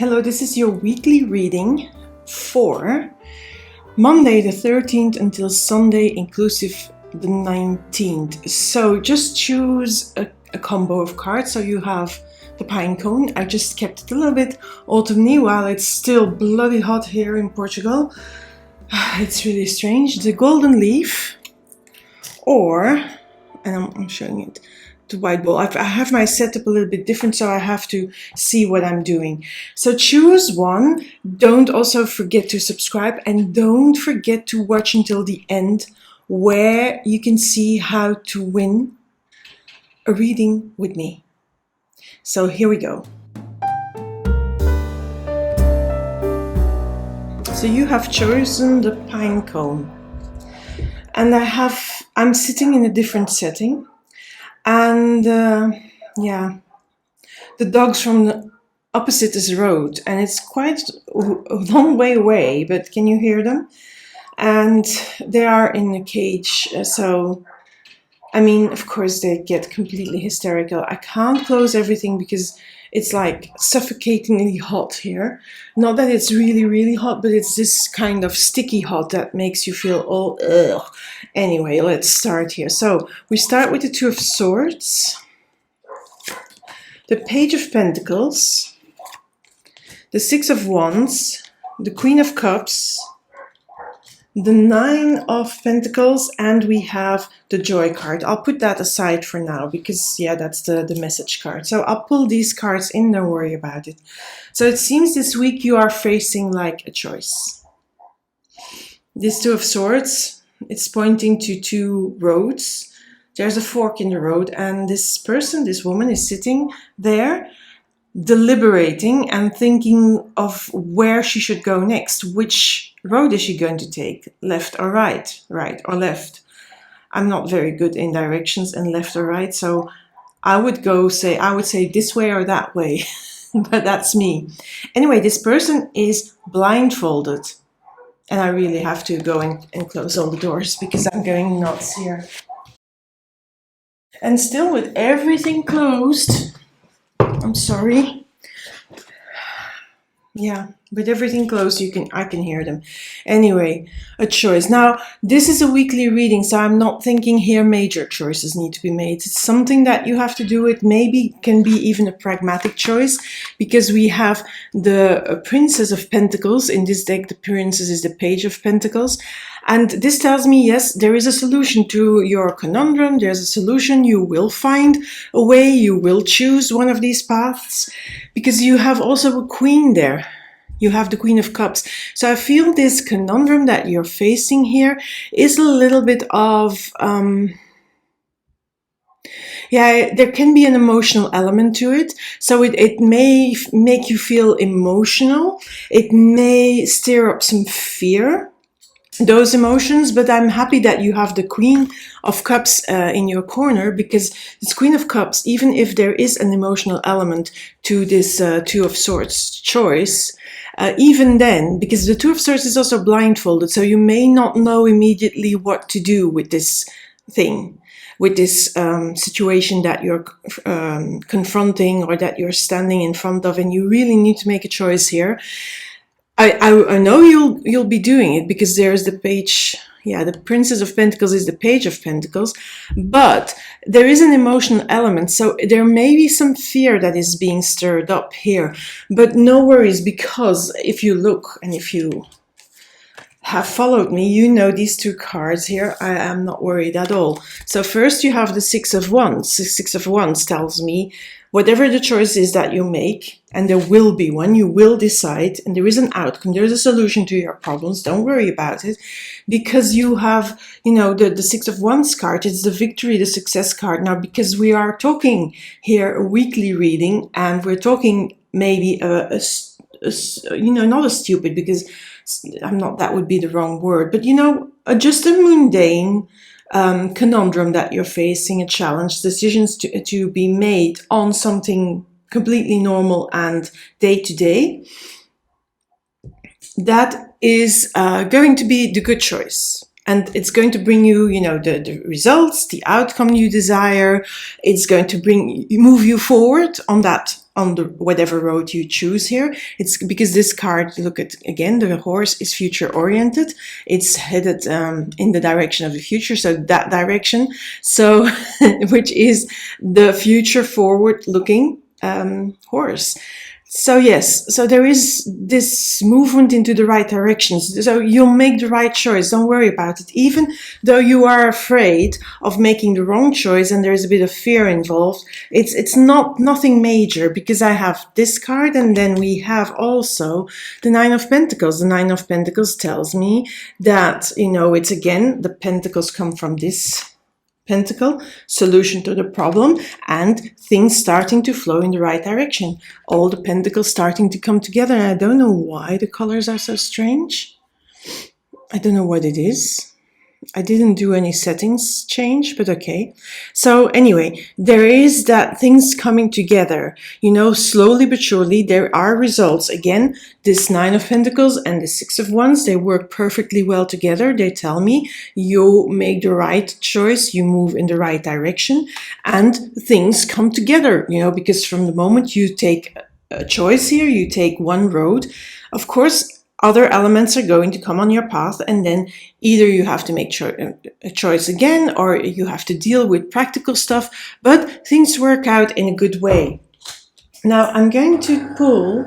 Hello, this is your weekly reading for Monday the 13th until Sunday inclusive the 19th. So just choose a combo of cards. So you have the pine cone. I just kept it a little bit autumny while it's still bloody hot here in Portugal. It's really strange. The golden leaf, or, and I'm showing it, the white ball. I have my setup a little bit different, so I have to see what I'm doing. So choose one. Don't also forget to subscribe, and don't forget to watch until the end, where you can see how to win a reading with me. So here we go. So you have chosen the pine cone, and I'm sitting in a different setting. And yeah, the dog's from the opposite is road, and it's quite a long way away, but can you hear them? And they are in a cage, so I mean, of course they get completely hysterical. I can't close everything because it's like suffocatingly hot here. Not that it's really, really hot, but it's this kind of sticky hot that makes you feel all ugh. Anyway, let's start here. So we start with the Two of Swords, the Page of Pentacles, the Six of Wands, the Queen of Cups, the Nine of Pentacles, and we have the Joy card. I'll put that aside for now because, yeah, that's the message card. So I'll pull these cards in, don't worry about it. So it seems this week you are facing like a choice. This Two of Swords, it's pointing to two roads. There's a fork in the road, and this person, this woman, is sitting there deliberating and thinking of where she should go next. Which road is she going to take? Left or right? Right or left? I'm not very good in directions and left or right, so I would say this way or that way. But that's me. Anyway, this person is blindfolded, and I really have to go and close all the doors because I'm going nuts here. And still with everything closed, I'm sorry. Yeah, with everything closed, I can hear them. Anyway, a choice. Now, this is a weekly reading, so I'm not thinking here major choices need to be made. It's something that you have to do. It maybe can be even a pragmatic choice, because we have the Princess of Pentacles. In this deck, the Princess is the Page of Pentacles. And this tells me, yes, there is a solution to your conundrum. There's a solution. You will find a way. You will choose one of these paths, because you have also a queen there. You have the Queen of Cups. So I feel this conundrum that you're facing here is a little bit of, yeah, there can be an emotional element to it. So it may make you feel emotional. It may stir up some fear, those emotions, but I'm happy that you have the Queen of Cups in your corner, because this Queen of Cups, even if there is an emotional element to this Two of Swords choice, even then, because the Two of Swords is also blindfolded, so you may not know immediately what to do with this thing, with this situation that you're confronting or that you're standing in front of, and you really need to make a choice here. I know you'll be doing it, because there's the page, yeah, the Princess of Pentacles is the Page of Pentacles, but there is an emotional element, so there may be some fear that is being stirred up here, but no worries, because if you look, and if you have followed me, you know these two cards here, I am not worried at all. So first you have the Six of Wands. The Six of Wands tells me whatever the choice is that you make, and there will be one, you will decide, and there is an outcome, there's a solution to your problems, don't worry about it, because you have, you know, the Six of Wands card, it's the victory, the success card. Now, because we are talking here a weekly reading, and we're talking maybe you know, not a stupid, because I'm not, that would be the wrong word, but you know, just a mundane conundrum that you're facing, a challenge, decisions to be made on something completely normal and day-to-day, that is going to be the good choice. And it's going to bring you, you know, the results, the outcome you desire. It's going to move you forward on that on the whatever road you choose here. It's because this card, look at again, the horse is future oriented. It's headed in the direction of the future, so that direction, so which is the future forward looking horse. So yes, so there is this movement into the right directions. So you'll make the right choice. Don't worry about it. Even though you are afraid of making the wrong choice and there is a bit of fear involved, it's nothing major, because I have this card and then we have also the Nine of Pentacles. The Nine of Pentacles tells me that, you know, it's again, the pentacles come from this pentacle, solution to the problem, and things starting to flow in the right direction. All the pentacles starting to come together. And I don't know why the colors are so strange. I don't know what it is. I didn't do any settings change, but okay. So anyway, there is that things coming together, you know, slowly but surely. There are results. Again, this Nine of Pentacles and the Six of Wands, they work perfectly well together. They tell me you make the right choice, you move in the right direction, and things come together, you know, because from the moment you take a choice here, you take one road, of course, other elements are going to come on your path, and then either you have to make a choice again, or you have to deal with practical stuff, but things work out in a good way. Now I'm going to pull,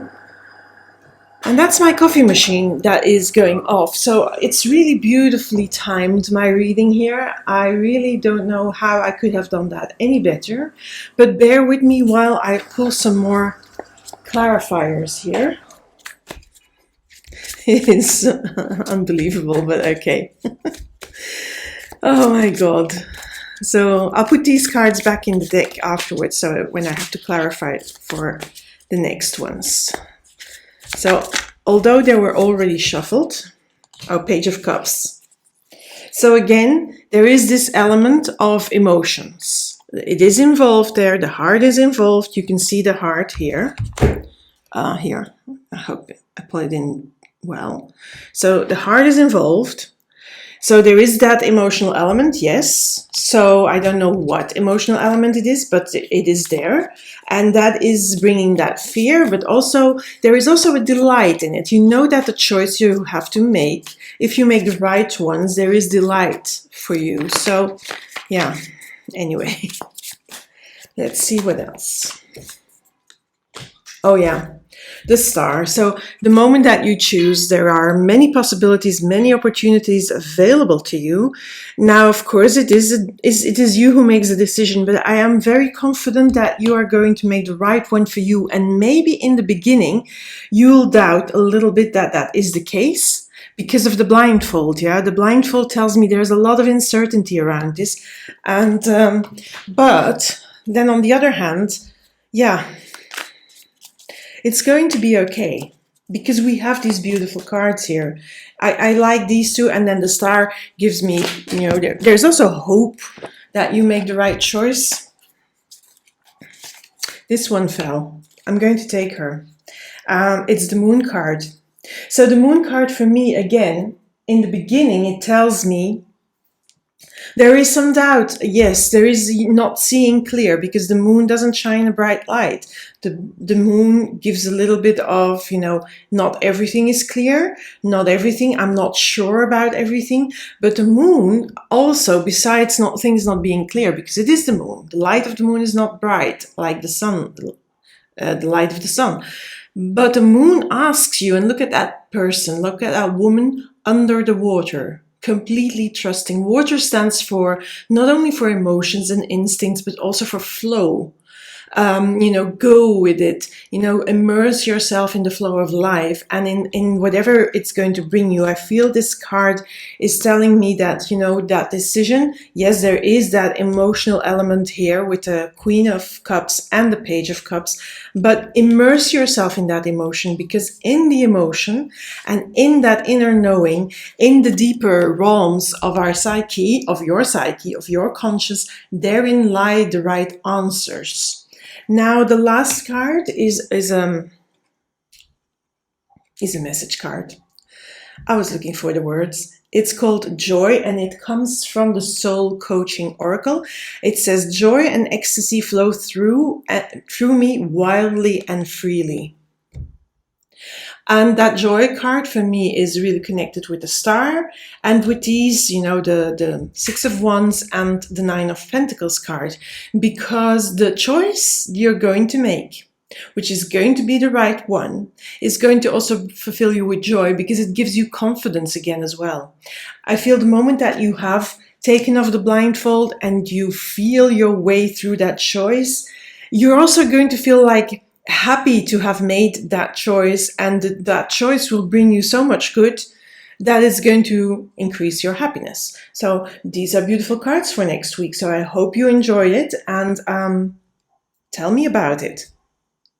and that's my coffee machine that is going off. So it's really beautifully timed, my reading here. I really don't know how I could have done that any better, but bear with me while I pull some more clarifiers here. It's unbelievable, but okay. Oh my god. So I'll put these cards back in the deck afterwards, so when I have to clarify it for the next ones. So although they were already shuffled, Page of Cups. So again, there is this element of emotions. It is involved there. The heart is involved. You can see the heart here. Here, I hope I put it in well. So the heart is involved. So there is that emotional element, yes. So I don't know what emotional element it is, but it is there. And that is bringing that fear, but also there is also a delight in it. You know that the choice you have to make, if you make the right ones, there is delight for you. So yeah, anyway, let's see what else. Oh yeah. The Star. So the moment that you choose, there are many possibilities, many opportunities available to you. Now, of course, it is you who makes the decision, but I am very confident that you are going to make the right one for you. And maybe in the beginning, you'll doubt a little bit that that is the case because of the blindfold. Yeah, the blindfold tells me there's a lot of uncertainty around this. And but then on the other hand, yeah, it's going to be okay, because we have these beautiful cards here. I like these two, and then the Star gives me, you know, there's also hope that you make the right choice. This one fell. I'm going to take her. It's the Moon card. So the Moon card for me, again, in the beginning, it tells me there is some doubt. Yes, there is not seeing clear, because the moon doesn't shine a bright light. The moon gives a little bit of, you know, not everything is clear, not everything, I'm not sure about everything. But the moon also, besides things not being clear, because it is the moon, the light of the moon is not bright like the sun, the light of the sun. But the moon asks you, and look at that person, look at that woman under the water, completely trusting. Water stands for not only for emotions and instincts, but also for flow. You know, go with it, you know, immerse yourself in the flow of life and in whatever it's going to bring you. I feel this card is telling me that, you know, that decision, yes, there is that emotional element here with the Queen of Cups and the Page of Cups, but immerse yourself in that emotion, because in the emotion and in that inner knowing, in the deeper realms of our psyche, of your conscious, therein lie the right answers. Now, the last card is a message card. I was looking for the words. It's called Joy, and it comes from the Soul Coaching Oracle. It says, joy and ecstasy flow through me wildly and freely. And that joy card for me is really connected with the star and with these, the Six of Wands and the Nine of Pentacles card, because the choice you're going to make, which is going to be the right one, is going to also fulfill you with joy, because it gives you confidence again as well. I feel the moment that you have taken off the blindfold and you feel your way through that choice, you're also going to feel like happy to have made that choice, and that choice will bring you so much good that is going to increase your happiness. So these are beautiful cards for next week. So I hope you enjoy it, and tell me about it.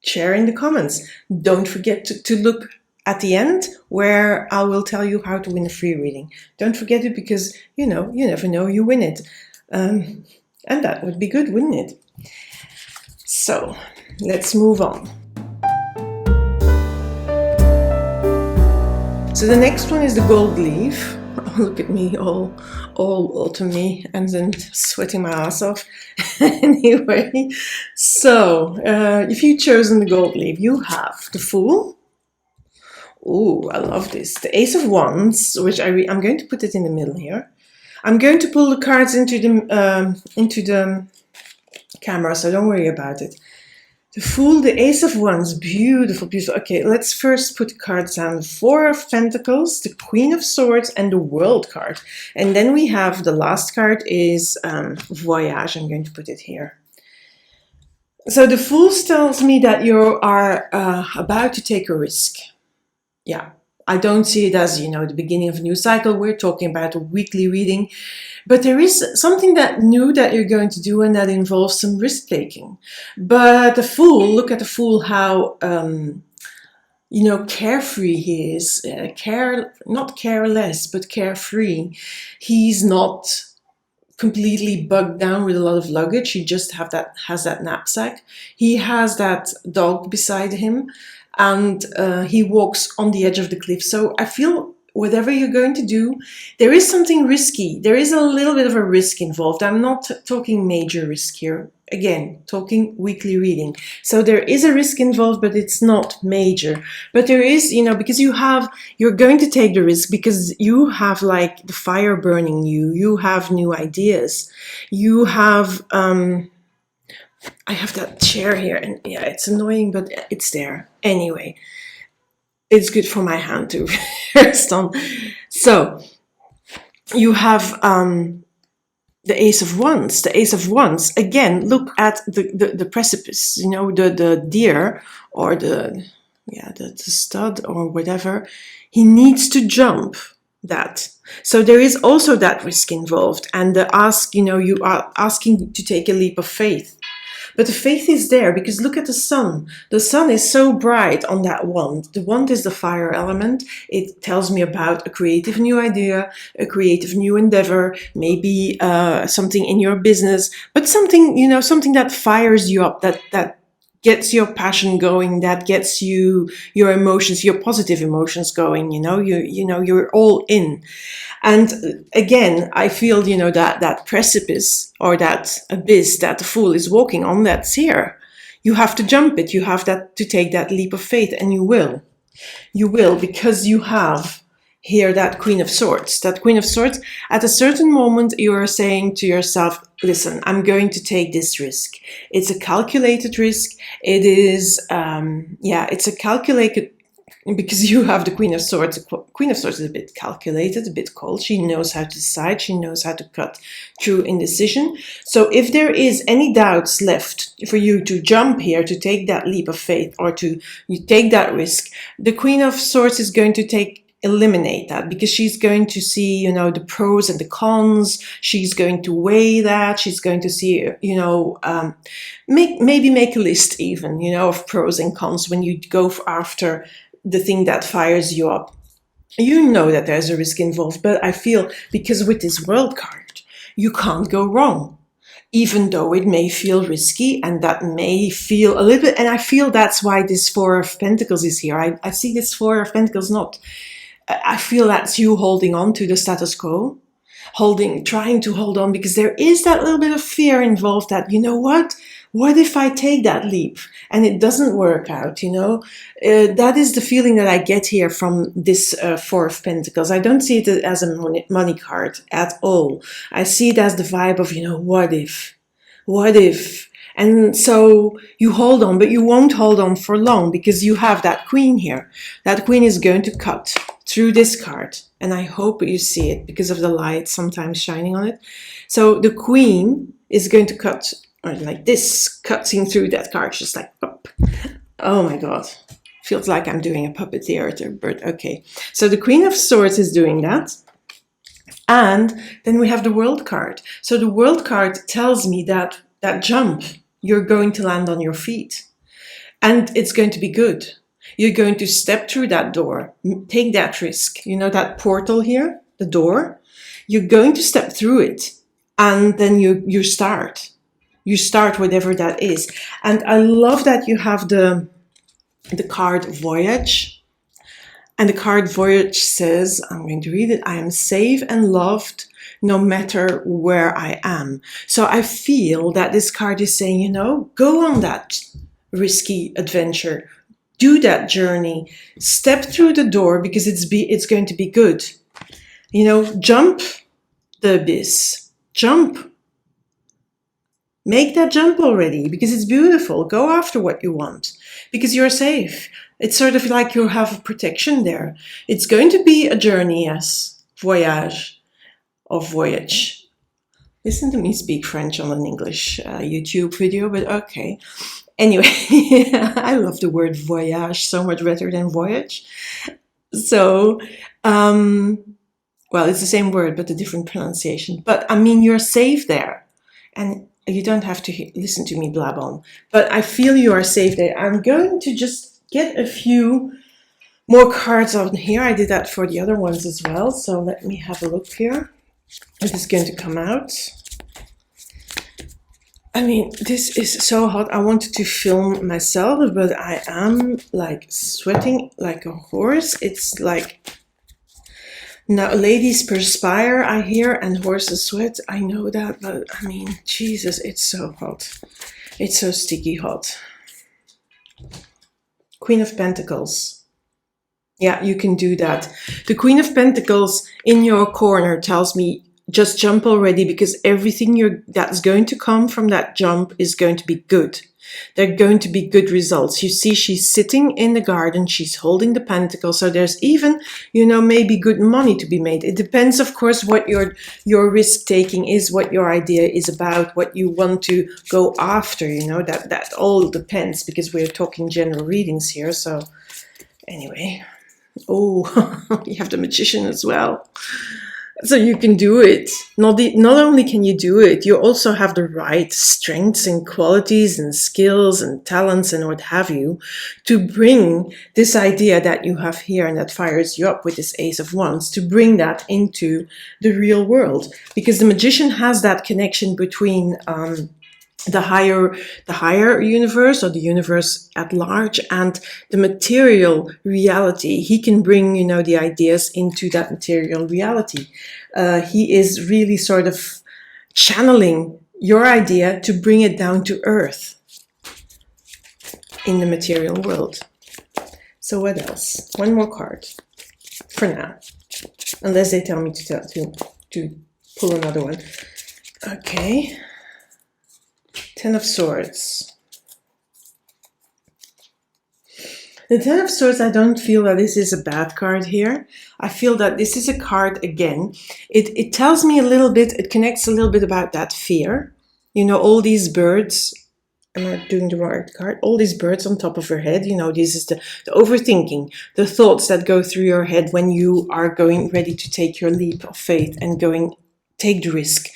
Share in the comments. Don't forget to look at the end, where I will tell you how to win a free reading. Don't forget it, because you never know, you win it. And that would be good, wouldn't it? So let's move on. So the next one is the gold leaf. Oh, look at me, all to me, and then sweating my ass off. Anyway, so if you've chosen the gold leaf, you have the Fool. Oh, I love this. The Ace of Wands, which I'm going to put it in the middle here. I'm going to pull the cards into the camera, so don't worry about it. The Fool, the Ace of Wands, beautiful, beautiful. Okay, let's first put the cards down. The Four of Pentacles, the Queen of Swords, and the World card. And then we have the last card is Voyage. I'm going to put it here. So the Fool tells me that you are about to take a risk. Yeah, I don't see it as, the beginning of a new cycle. We're talking about a weekly reading. But there is something that new that you're going to do, and that involves some risk taking. But the Fool, look at the Fool, how carefree he is. Not careless, but carefree. He's not completely bogged down with a lot of luggage. He just has that knapsack. He has that dog beside him, and he walks on the edge of the cliff. So I feel, whatever you're going to do, there is something risky. There is a little bit of a risk involved. I'm not talking major risk here. Again, talking weekly reading. So there is a risk involved, but it's not major. But there is, because you're going to take the risk because you have like the fire burning you. You have new ideas. You have, I have that chair here, and yeah, it's annoying, but it's there. Anyway, it's good for my hand to rest on. So you have the Ace of Wands. The Ace of Wands, again, look at the precipice, the deer, or the stud, or whatever. He needs to jump that. So there is also that risk involved, and you are asking to take a leap of faith. But the faith is there, because look at the sun. The sun is so bright on that wand. The wand is the fire element. It tells me about a creative new idea, a creative new endeavor, maybe something in your business, but something, something that fires you up, that gets your passion going, that gets your emotions, your positive emotions going, you're all in. And again, I feel, that precipice, or that abyss that the Fool is walking on, that's here. You have to jump it. You have to take that leap of faith, and you will. You will, because you have here that Queen of Swords. That Queen of Swords, at a certain moment, you are saying to yourself, listen, I'm going to take this risk. It's a calculated risk. It is, it's a calculated, because you have the Queen of Swords. The Queen of Swords is a bit calculated, a bit cold. She knows how to decide. She knows how to cut through indecision. So if there is any doubts left for you to jump here, to take that leap of faith, or to take that risk, the Queen of Swords is going to eliminate that, because she's going to see, the pros and the cons. She's going to weigh that. She's going to see, maybe make a list even, of pros and cons when you go after the thing that fires you up. You know that there's a risk involved, but I feel, because with this World card, you can't go wrong. Even though it may feel risky, and that may feel a little bit, and I feel that's why this Four of Pentacles is here. I see this Four of Pentacles not I feel that's you holding on to the status quo, trying to hold on, because there is that little bit of fear involved that, you know what if I take that leap and it doesn't work out, that is the feeling that I get here from this Four of Pentacles. I don't see it as a money card at all. I see it as the vibe of, what if, and so you hold on, but you won't hold on for long, because you have that Queen here. That Queen is going to cut through this card, and I hope you see it because of the light sometimes shining on it. So the Queen is going to cut, or like this, cutting through that card, just like up. Oh my God, feels like I'm doing a puppet theater, but okay. So the Queen of Swords is doing that. And then we have the World card. So the World card tells me that jump, you're going to land on your feet, and it's going to be good. You're going to step through that door, take that risk. That portal here, the door, you're going to step through it, and then you start whatever that is. And I love that you have the card Voyage. And the card Voyage says, I'm going to read it, I am safe and loved no matter where I am. So I feel that this card is saying, go on that risky adventure, do that journey, step through the door, because it's going to be good. Jump the abyss, jump. Make that jump already, because it's beautiful. Go after what you want, because you're safe. It's sort of like you have protection there. It's going to be a journey, yes. Voyage or voyage. Listen to me speak French on an English YouTube video, but okay. Anyway, I love the word voyage so much better than voyage. So, well, it's the same word, but a different pronunciation. But I mean, you're safe there. And you don't have to listen to me blab on. But I feel you are safe there. I'm going to just get a few more cards on here. I did that for the other ones as well. So let me have a look here. It is going to come out. I mean, this is so hot. I wanted to film myself, but I am like sweating like a horse. It's like, now ladies perspire, I hear, and horses sweat. I know that, but I mean, Jesus, it's so hot. It's so sticky hot. Queen of Pentacles. Yeah, you can do that. The Queen of Pentacles in your corner tells me just jump already, because everything that's going to come from that jump is going to be good. They're going to be good results. You see, she's sitting in the garden. She's holding the pentacle. So there's even, maybe good money to be made. It depends, of course, what your risk taking is, what your idea is about, what you want to go after. That all depends, because we're talking general readings here. So anyway, oh, you have the Magician as well. So you can do it. Not only can you do it, you also have the right strengths and qualities and skills and talents and what have you to bring this idea that you have here and that fires you up with this Ace of Wands, to bring that into the real world. Because the Magician has that connection between the higher universe, or the universe at large, and the material reality. He can bring, the ideas into that material reality. He is really sort of channeling your idea to bring it down to earth in the material world. So what else? One more card for now, unless they tell me to pull another one. Okay. Ten of Swords. The Ten of Swords, I don't feel that this is a bad card here. I feel that this is a card, again, it tells me a little bit, it connects a little bit about that fear. All these birds, am I doing the right card? All these birds on top of your head, this is the overthinking, the thoughts that go through your head when you are ready to take your leap of faith and take the risk.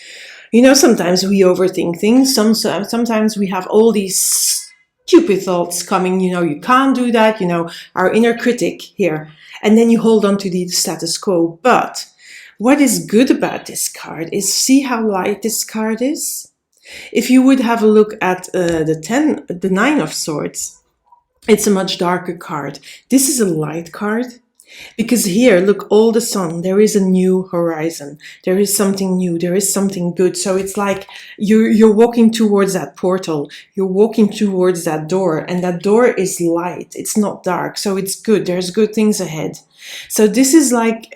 Sometimes we overthink things. Sometimes we have all these stupid thoughts coming, you can't do that, our inner critic here. And then you hold on to the status quo. But what is good about this card is, see how light this card is? If you would have a look at the Nine of Swords, it's a much darker card. This is a light card. Because here, look, all the sun, there is a new horizon. There is something new. There is something good. So it's like you're walking towards that portal. You're walking towards that door, and that door is light. It's not dark. So it's good. There's good things ahead. So this is like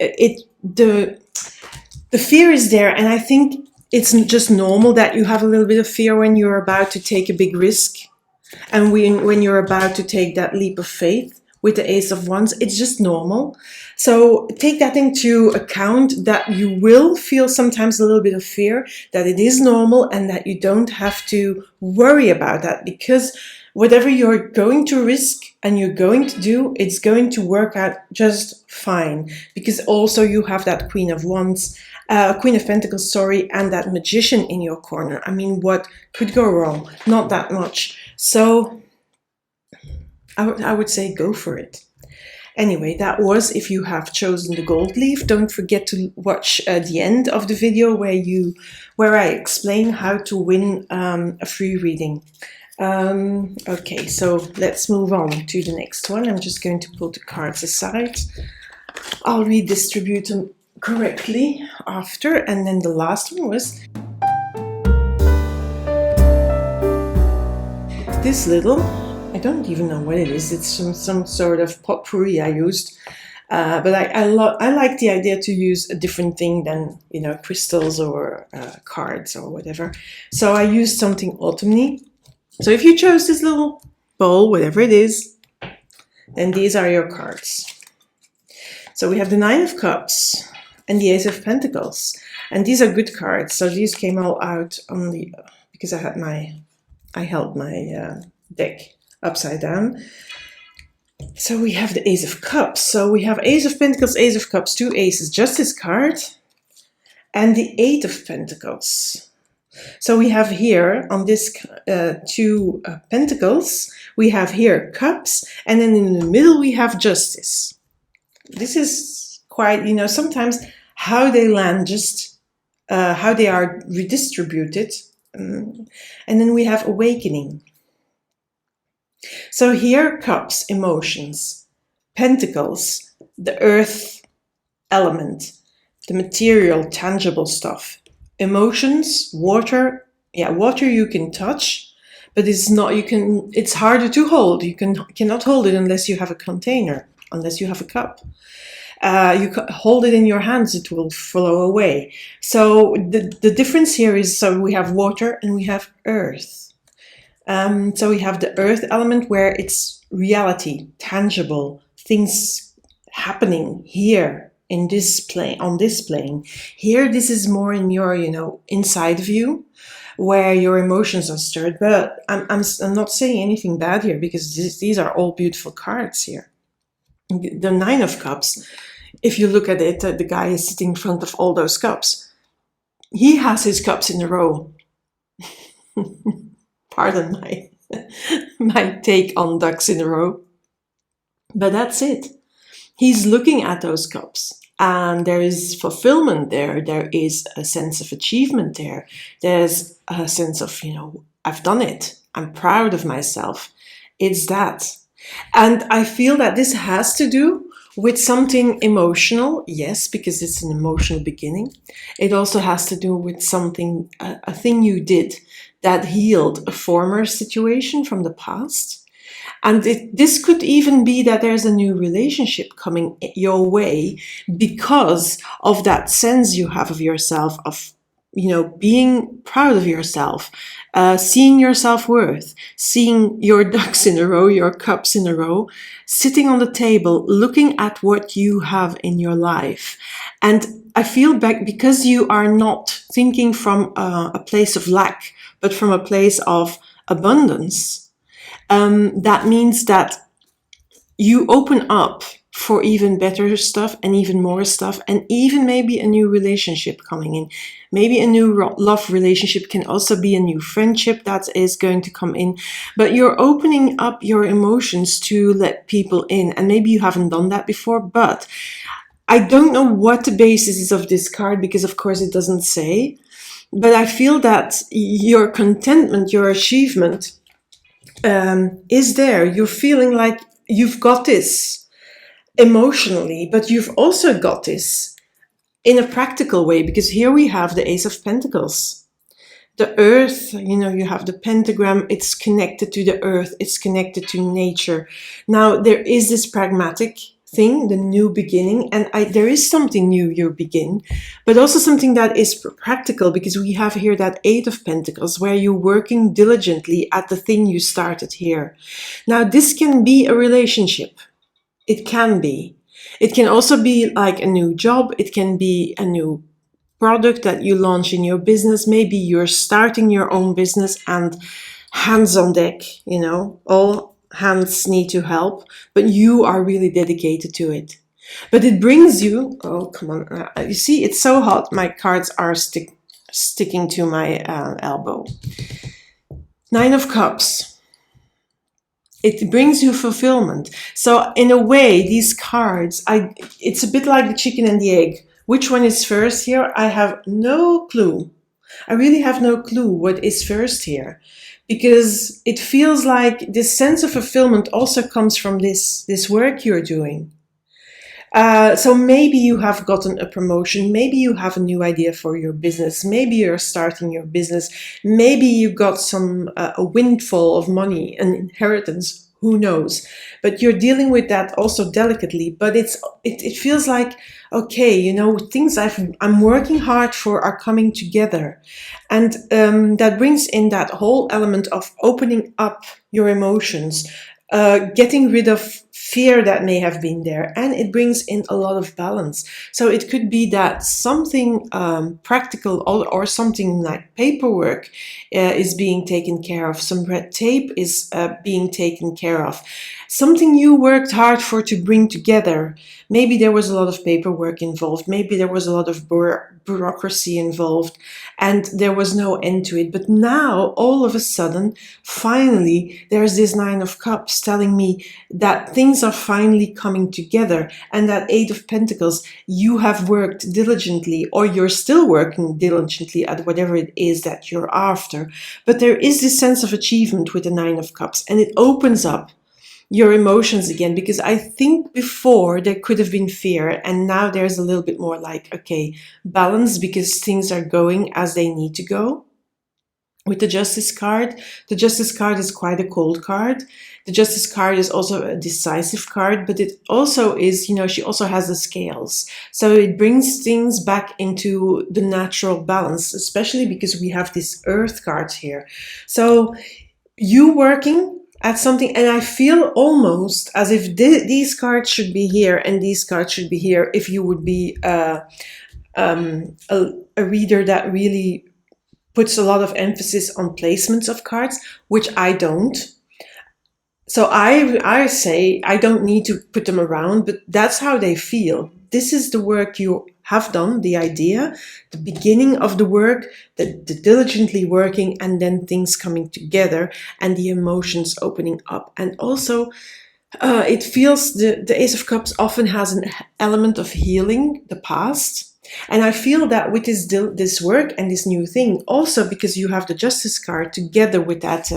the fear is there. And I think it's just normal that you have a little bit of fear when you're about to take a big risk. And when you're about to take that leap of faith. With the Ace of Wands, it's just normal. So take that into account, that you will feel sometimes a little bit of fear, that it is normal, and that you don't have to worry about that, because whatever you're going to risk and you're going to do, it's going to work out just fine. Because also you have that Queen of Wands, Queen of Pentacles, sorry, and that Magician in your corner. I mean, what could go wrong? Not that much. So I would say go for it. Anyway, that was if you have chosen the gold leaf. Don't forget to watch the end of the video where I explain how to win a free reading. Okay, so let's move on to the next one. I'm just going to put the cards aside. I'll redistribute them correctly after. And then the last one was this little, I don't even know what it is. It's some sort of potpourri I used. But I like the idea to use a different thing than, crystals or cards or whatever. So I used something autumny. So if you chose this little bowl, whatever it is, then these are your cards. So we have the Nine of Cups and the Ace of Pentacles. And these are good cards. So these came all out on the, because I held my deck upside down. So we have the Ace of Cups. So we have Ace of Pentacles, Ace of Cups, two aces, Justice card, and the Eight of Pentacles. So we have here on this two Pentacles, we have here Cups, and then in the middle we have Justice. This is quite, sometimes how they land, just how they are redistributed. And then we have Awakening. So here, Cups, emotions, Pentacles, the earth element, the material, tangible stuff, emotions, water. Yeah, water you can touch, but it's harder to hold. You cannot hold it unless you have a container, unless you have a cup. You hold it in your hands, it will flow away. So the difference here is, so we have water and we have earth. So we have the earth element where it's reality, tangible, things happening here in this plane, on this plane. Here, this is more in your, inside of you, where your emotions are stirred. But I'm not saying anything bad here, because these are all beautiful cards here. The Nine of Cups, if you look at it, the guy is sitting in front of all those cups. He has his cups in a row. Pardon my take on ducks in a row. But that's it. He's looking at those cups. And there is fulfillment there. There is a sense of achievement there. There's a sense of, I've done it. I'm proud of myself. It's that. And I feel that this has to do with something emotional, yes, because it's an emotional beginning. It also has to do with something, a thing you did that healed a former situation from the past. And this could even be that there's a new relationship coming your way because of that sense you have of yourself, of, being proud of yourself, seeing your self-worth, seeing your ducks in a row, your cups in a row, sitting on the table, looking at what you have in your life. And I feel back, because you are not thinking from a place of lack, but from a place of abundance. That means that you open up for even better stuff and even more stuff, and even maybe a new relationship coming in. Maybe a new love relationship, can also be a new friendship that is going to come in. But you're opening up your emotions to let people in. And maybe you haven't done that before, but I don't know what the basis is of this card, because of course it doesn't say. But I feel that your contentment, your achievement is there. You're feeling like you've got this. emotionally, but you've also got this in a practical way, because here we have the Ace of Pentacles. The earth, you have the pentagram, it's connected to the earth, it's connected to nature. Now, there is this pragmatic thing, the new beginning, and there is something new you begin, but also something that is practical, because we have here that Eight of Pentacles, where you're working diligently at the thing you started here. Now, this can be a relationship. It can be. It can also be like a new job. It can be a new product that you launch in your business. Maybe you're starting your own business and hands on deck, all hands need to help, but you are really dedicated to it. But it brings you, oh, come on. You see, it's so hot. My cards are sticking to my elbow. Nine of Cups. It brings you fulfillment. So in a way, these cards, it's a bit like the chicken and the egg. Which one is first here? I have no clue. I really have no clue what is first here, because it feels like this sense of fulfillment also comes from this work you're doing. So maybe you have gotten a promotion, maybe you have a new idea for your business, maybe you're starting your business, maybe you got a windfall of money, an inheritance, who knows? But you're dealing with that also delicately. But it feels like, okay, things I'm working hard for are coming together, and that brings in that whole element of opening up your emotions, getting rid of fear that may have been there, and it brings in a lot of balance. So it could be that something practical or something like paperwork is being taken care of, some red tape is being taken care of, something you worked hard for to bring together. Maybe there was a lot of paperwork involved, maybe there was a lot of bureaucracy involved, and there was no end to it. But now, all of a sudden, finally, there's this Nine of Cups telling me that things are finally coming together. And that Eight of Pentacles, you have worked diligently, or you're still working diligently at whatever it is that you're after. But there is this sense of achievement with the Nine of Cups, and it opens up your emotions again, because I think before there could have been fear, and now there's a little bit more like, okay, balance, because things are going as they need to go. With the Justice card is quite a cold card. The Justice card is also a decisive card, but it also is, she also has the scales. So it brings things back into the natural balance, especially because we have this Earth card here. So you working at something, and I feel almost as if these cards should be here and these cards should be here if you would be a reader that really puts a lot of emphasis on placements of cards, which I don't. So I say I don't need to put them around, but that's how they feel. This is the work you have done, the idea, the beginning of the work, the diligently working, and then things coming together and the emotions opening up. And also, it feels the Ace of Cups often has an element of healing the past. And I feel that with this work and this new thing, also because you have the Justice card together with that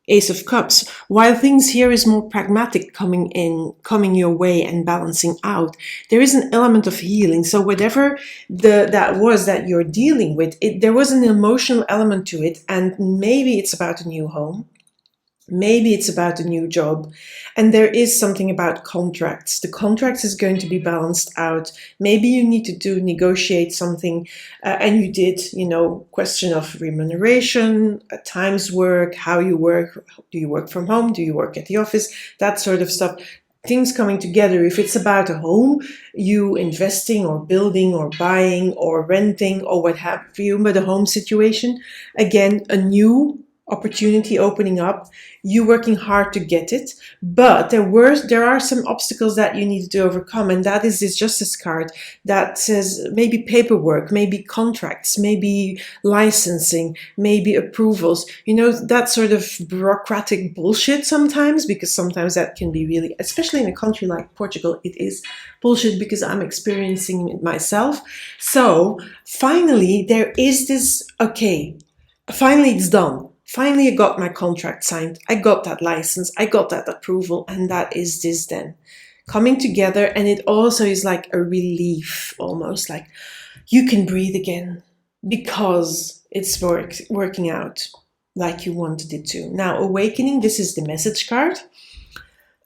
Ace of Cups, while things here is more pragmatic, coming your way and balancing out, there is an element of healing. So whatever that was that you're dealing with, there was an emotional element to it, and maybe it's about a new home. Maybe it's about a new job, and there is something about contracts. The contracts is going to be balanced out. Maybe you need to negotiate something, and you did, question of remuneration, times work, how you work. Do you work from home? Do you work at the office? That sort of stuff. Things coming together. If it's about a home, you investing or building or buying or renting or what have you, but a home situation, again, a new opportunity opening up, you working hard to get it, but there are some obstacles that you need to overcome, and that is this Justice card that says maybe paperwork, maybe contracts, maybe licensing, maybe approvals, that sort of bureaucratic bullshit sometimes, because sometimes that can be really, especially in a country like Portugal, it is bullshit, because I'm experiencing it myself. So finally there is this, okay, finally it's done. Finally, I got my contract signed. I got that license. I got that approval. And that is this then. coming together, and it also is like a relief, almost like you can breathe again because it's working out like you wanted it to. Now, awakening, this is the message card.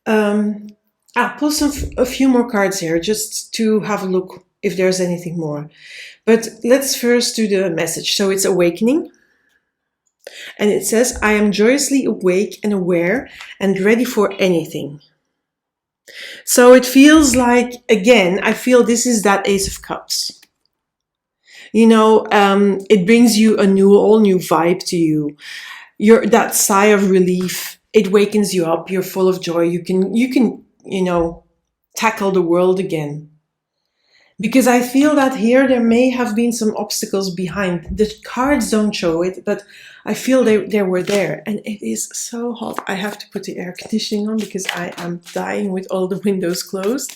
I'll pull a few more cards here just to have a look if there's anything more. But let's first do the message. So it's awakening. And it says, I am joyously awake and aware and ready for anything. So it feels like, again, I feel this is that Ace of Cups. It brings you all new vibe to you. That sigh of relief, it wakens you up. You're full of joy. You can, tackle the world again. Because I feel that here there may have been some obstacles behind. The cards don't show it, but I feel they were there. And it is so hot. I have to put the air conditioning on because I am dying with all the windows closed.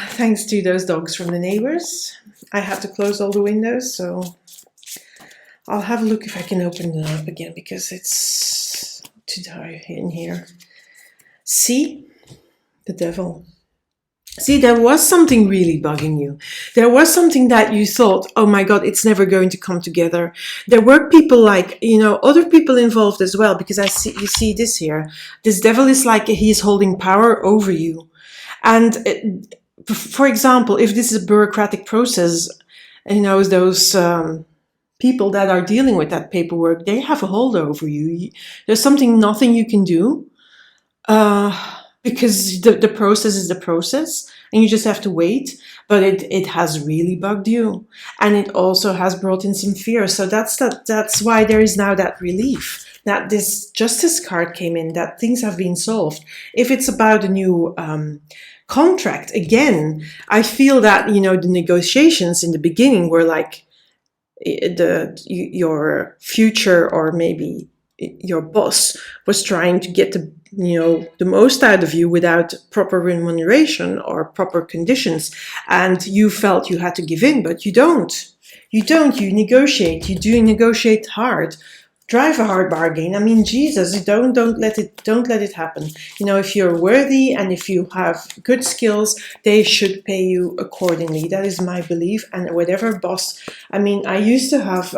Thanks to those dogs from the neighbors. I had to close all the windows, so I'll have a look if I can open them up again because it's too dark in here. See? The devil. See, there was something really bugging you. There was something that you thought, oh my God, it's never going to come together. There were people like, other people involved as well, because you see this here. This devil is like he's holding power over you. And for example, if this is a bureaucratic process, those people that are dealing with that paperwork, they have a hold over you. There's nothing you can do. Because the process is the process and you just have to wait. But it has really bugged you. And it also has brought in some fear. So that's why there is now that relief, that this justice card came in, that things have been solved. If it's about a new contract, again, I feel that, the negotiations in the beginning were like your future or maybe your boss was trying to get the most out of you without proper remuneration or proper conditions, and you felt you had to give in, but you don't. You negotiate. You do negotiate hard. Drive a hard bargain. I mean, Jesus, don't let it happen. If you're worthy and if you have good skills, they should pay you accordingly. That is my belief. And whatever boss, I used to have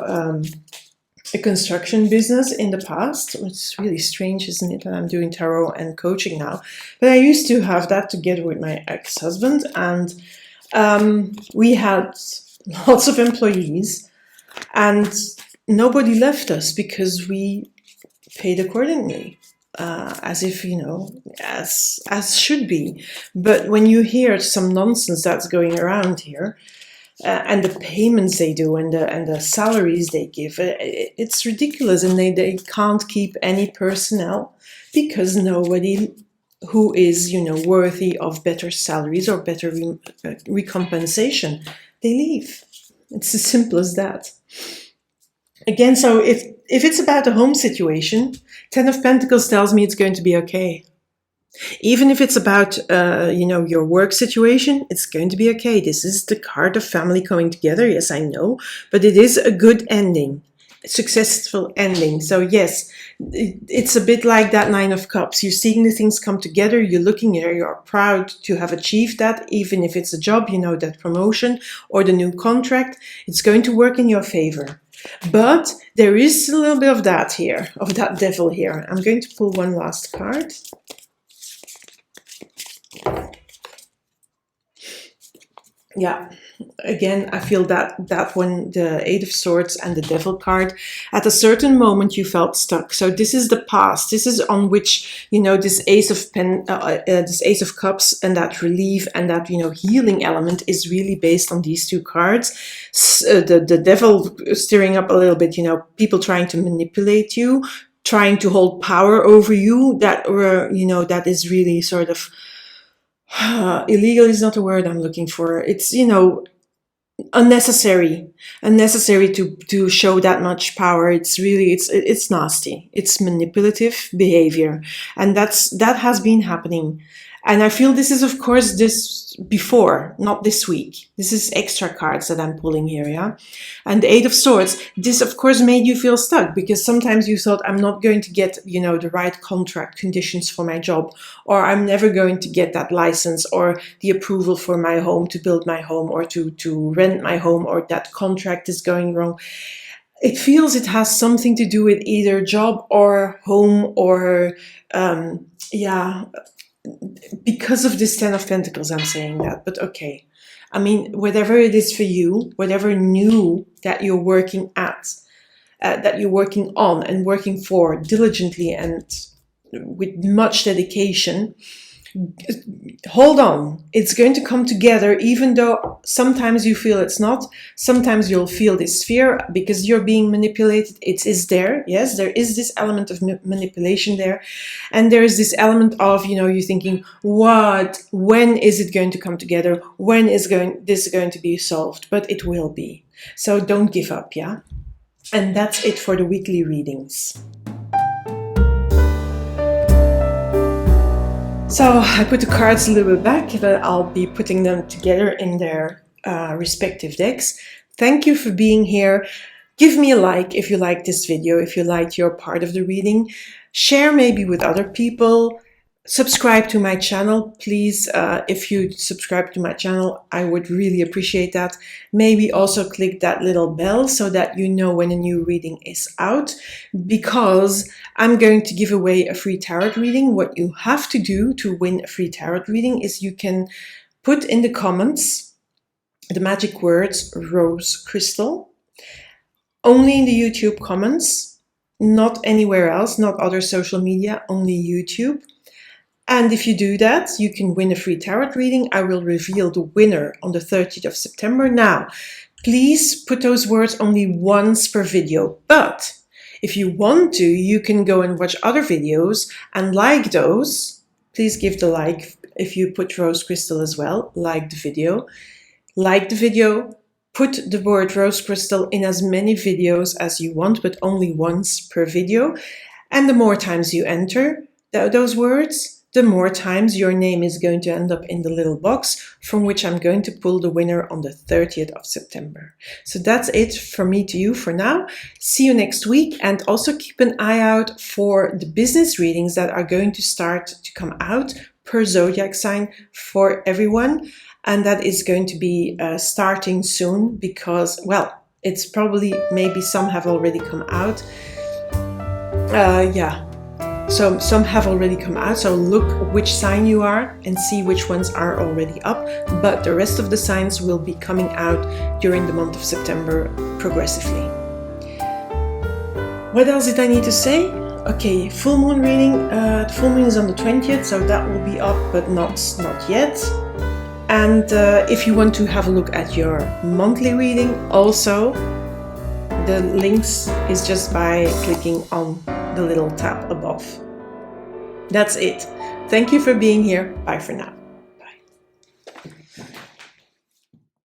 a construction business in the past. It's really strange, isn't it, that I'm doing tarot and coaching now. But I used to have that together with my ex-husband, and we had lots of employees, and nobody left us because we paid accordingly, as if, as should be. But when you hear some nonsense that's going around here, and the payments they do and the salaries they give, it's ridiculous, and they can't keep any personnel because nobody who is worthy of better salaries or better recompensation, they leave. It's as simple as that. Again, so if it's about a home situation, 10 of Pentacles tells me it's going to be okay. Even if it's about, your work situation, it's going to be okay. This is the card of family coming together. Yes, I know, but it is a good ending, a successful ending. So yes, it's a bit like that Nine of Cups. You're seeing the things come together. You're looking there. You're proud to have achieved that. Even if it's a job, that promotion or the new contract, it's going to work in your favor. But there is a little bit of that here, of that devil here. I'm going to pull one last card. Yeah, again, I feel that one, the Eight of Swords and the Devil card, at a certain moment you felt stuck. So this is the past. This is on which, this Ace of Cups and that relief and that, healing element is really based on these two cards. The Devil stirring up a little bit, people trying to manipulate you, trying to hold power over you, that is really sort of illegal is not the word I'm looking for. It's, unnecessary to show that much power. It's really, it's nasty. It's manipulative behavior. And that has been happening. And I feel this is, of course, this before, not this week. This is extra cards that I'm pulling here, yeah? And the Eight of Swords, this, of course, made you feel stuck because sometimes you thought, I'm not going to get, you know, the right contract conditions for my job, or I'm never going to get that license or the approval for my home, to build my home, or to rent my home, or that contract is going wrong. It feels it has something to do with either job or home, or, yeah, because of this Ten of Pentacles, I'm saying that, but okay. I mean, whatever it is for you, whatever new that you're working at, that you're working on and working for diligently and with much dedication, hold on. It's going to come together, even though sometimes you feel it's not. Sometimes you'll feel this fear because you're being manipulated. It is there. Yes, there is this element of manipulation there. And there is this element of, you know, you thinking, what? When is it going to come together? When is this going to be solved? But it will be. So don't give up, yeah? And that's it for the weekly readings. So I put the cards a little bit back, but I'll be putting them together in their respective decks. Thank you for being here. Give me a like if you like this video, if you liked your part of the reading. Share maybe with other people. Subscribe to my channel, please. If you subscribe to my channel, I would really appreciate that. Maybe also click that little bell so that you know when a new reading is out, because I'm going to give away a free tarot reading. What you have to do to win a free tarot reading is you can put in the comments the magic words Rose Crystal, only in the YouTube comments, not anywhere else, not other social media, only YouTube. And if you do that, you can win a free tarot reading. I will reveal the winner on the 30th of September. Now, please put those words only once per video. But if you want to, you can go and watch other videos and like those. Please give the like if you put Rose Crystal as well. Like the video. Like the video. Put the word Rose Crystal in as many videos as you want, but only once per video. And the more times you enter those words, the more times your name is going to end up in the little box from which I'm going to pull the winner on the 30th of September. So that's it from me to you for now. See you next week, and also keep an eye out for the business readings that are going to start to come out per zodiac sign for everyone. And that is going to be starting soon because, well, it's probably, maybe some have already come out. Yeah. So some have already come out, so look which sign you are and see which ones are already up, but the rest of the signs will be coming out during the month of September progressively. What else did I need to say? Okay, full moon reading. The full moon is on the 20th, so that will be up, but not yet. And if you want to have a look at your monthly reading, also the links is just by clicking on the little tab above. That's it. Thank you for being here. Bye for now.